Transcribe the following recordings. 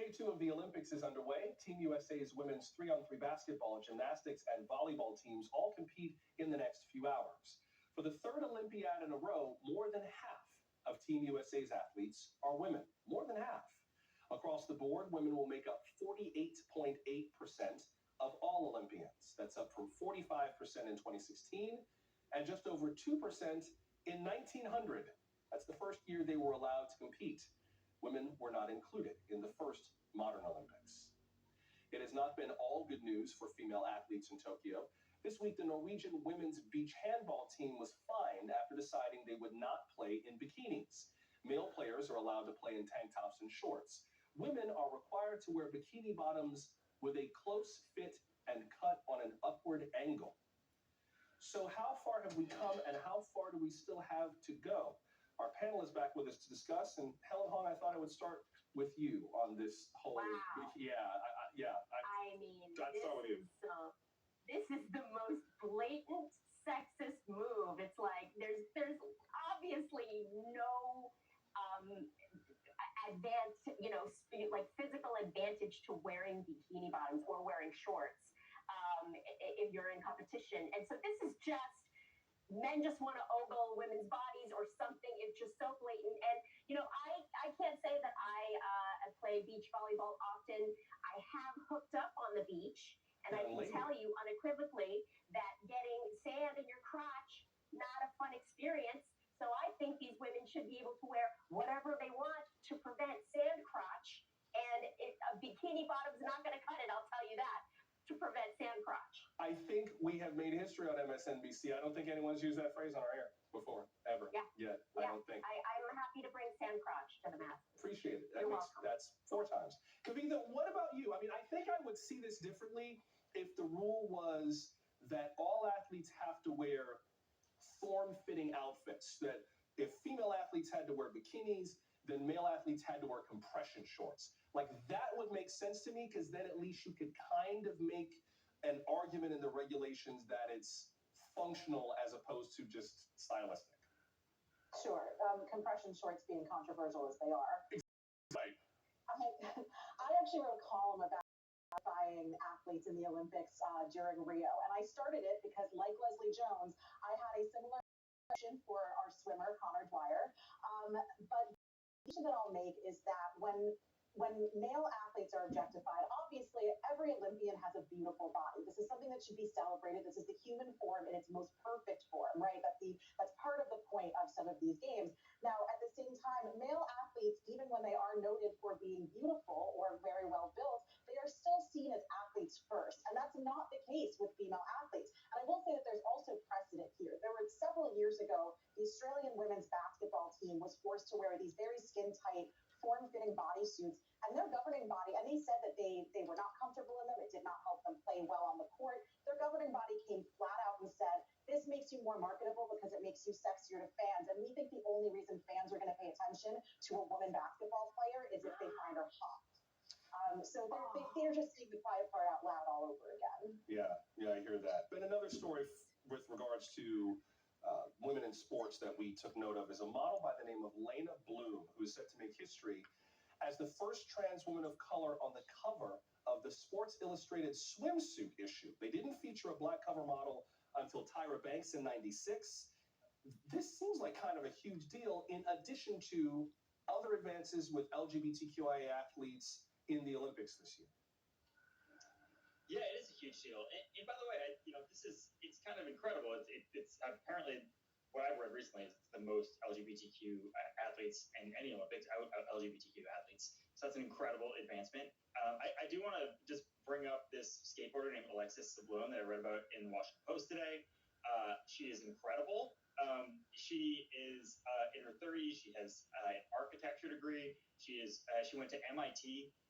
Day 2 of the Olympics is underway. Team USA's women's 3-on-3 basketball, gymnastics, and volleyball teams all compete in the next few hours. For the third Olympiad in a row, more than half of Team USA's athletes are women. More than half. Across the board, women will make up 48.8% of all Olympians. That's up from 45% in 2016 and just over 2% in 1900. That's the first year they were allowed to compete. Women were not included in the first modern Olympics. It has not been all good news for female athletes in Tokyo. This week, the Norwegian women's beach handball team was fined after deciding they would not play in bikinis. Male players are allowed to play in tank tops and shorts. Women are required to wear bikini bottoms with a close fit and cut on an upward angle. So how far have we come, and how far do we still have to go? Our panel is back with us to discuss, and Helen Hong, I thought I would start with you on this whole. Wow. I mean, this is the most blatant sexist move. It's like there's obviously no like physical advantage to wearing bikini bottoms or wearing shorts if you're in competition. And so this is just men just want to ogle women's bodies or something. It's just so blatant. And, I can't say that I play beach volleyball often. I have hooked up on the beach, and I can tell you unequivocally that getting sand in your crotch, not a fun experience. So I think these women should be able to wear whatever they want to prevent sand crotch. And a bikini bottom's not going to cut it, I'll tell you that, to prevent sand crotch. I think we have made history on MSNBC. I don't think anyone's used that phrase on our air before, ever. Yeah. I don't think. I'm happy to bring sand crotch to the masses. Appreciate it. You're welcome. That's 4 times. Kavitha, what about you? I mean, I think I would see this differently if the rule was that all athletes have to wear form-fitting outfits, that if female athletes had to wear bikinis, then male athletes had to wear compression shorts. Like, that would make sense to me, because then at least you could kind of make an argument in the regulations that it's functional as opposed to just stylistic. Sure. Compression shorts being controversial as they are. Right. I actually wrote a column about buying athletes in the Olympics during Rio. And I started it because, like Leslie Jones, I had a similar question for our swimmer, Connor Dwyer. But the issue that I'll make is that when male athletes are objectified, obviously every Olympian has a beautiful body. This is something that should be celebrated. This is the human form in its most perfect form, right? That's part of the point of some of these games. Now, at the same time, male athletes, even when they are noted for being beautiful or very well built, they are still seen as athletes first. And that's not the case with female athletes. And I will say that there's also precedent here. There were several years ago, the Australian women's basketball team was forced to wear these very skin-tight, form-fitting bodysuits, and their governing body, and they said that they were not comfortable in them. It did not help them play well on the court. Their governing body came flat out and said, this makes you more marketable because it makes you sexier to fans. And we think the only reason fans are going to pay attention to a woman basketball player is if they find her hot. So they're just saying the quiet part out loud all over again. Yeah, I hear that. But another story with regards to women in sports that we took note of is a model by the name of Lena Bloom, who is set to make history as the first trans woman of color on the cover of the Sports Illustrated swimsuit issue. They didn't feature a black cover model until Tyra Banks in '96. This seems like kind of a huge deal, in addition to other advances with LGBTQIA athletes in the Olympics this year. Yeah, it is a huge deal. And by the way, it's kind of incredible. It's apparently, what I've read recently, it's the most LGBTQ athletes in any Olympics, LGBTQ athletes. So that's an incredible advancement. I do want to just bring up this skateboarder named Alexis Sablon that I read about in the Washington Post today. She is incredible. She is in her 30s. She has an architecture degree. She went to MIT,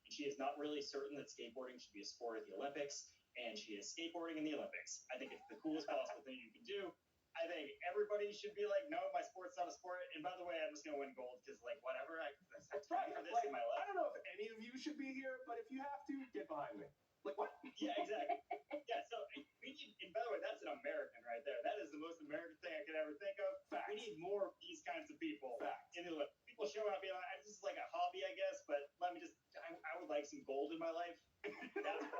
and she is not really certain that skateboarding should be a sport at the Olympics, and she is skateboarding in the Olympics. I think it's the coolest possible thing you can do. I think everybody should be like, no, my sport's not a sport. And by the way, I'm just going to win gold because, like, whatever. That's right. For this in my life. I don't know if any of you should be here, but if you have to, get behind me. Like, what? Yeah, exactly. Yeah, so we need, and by the way, that's an American right there. That is the most American thing I could ever think of. Facts. We need more of these kinds of people. Facts. In the Olympics. People showing up being like, this is like a hobby, I guess, but I would like like some gold in my life, that's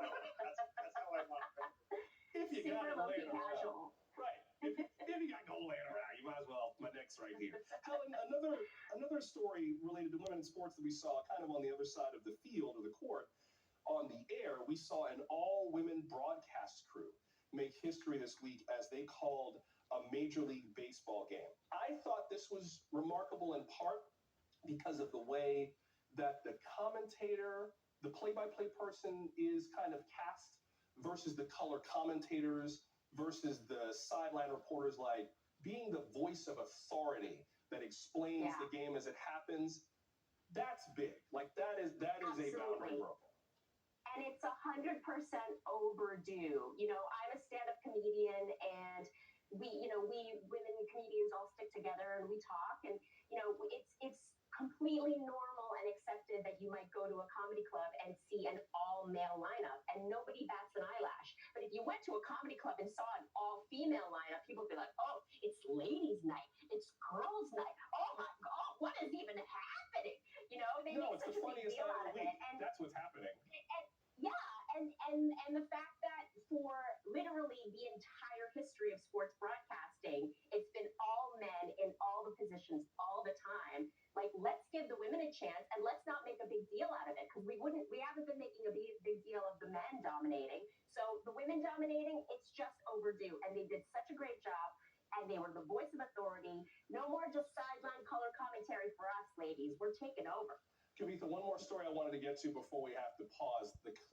how I want it. If you got Super it low-key laying around. casual. Right. If you got gold laying around, you might as well. My neck's right here. Helen, another story related to women in sports that we saw kind of on the other side of the field or the court. On the air, we saw an all-women broadcast crew make history this week as they called a Major League Baseball game. I thought this was remarkable in part because of the way that the commentator, the play-by-play person is kind of cast versus the color commentators versus the sideline reporters, like being the voice of authority that explains the game as it happens. That's big. Like that is a boundary broken. And it's 100% overdue. You know, I'm a stand-up comedian, and we women comedians all stick together and we talk, and it's completely normal and accepted that you might go to a comedy club and see an all-male lineup and nobody bats an eyelash. But if you went to a comedy club and saw an all-female lineup, people would be like, "Oh, it's ladies' night, it's girls' night. Oh my God, what is even happening?" You know, they make such a big deal out of it, and that's what's happening. And the fact that for literally the entire history of sports broadcasting, it's been all men in all the positions all the time. Like, let's give the women a chance, and let's not make a big deal out of it, because we haven't been making a big deal of the men dominating. So the women dominating, it's just overdue, and they did such a great job. And they were the voice of authority. No more just sideline color commentary for us, ladies. We're taking over. Kavitha, one more story I wanted to get to before we have to pause. The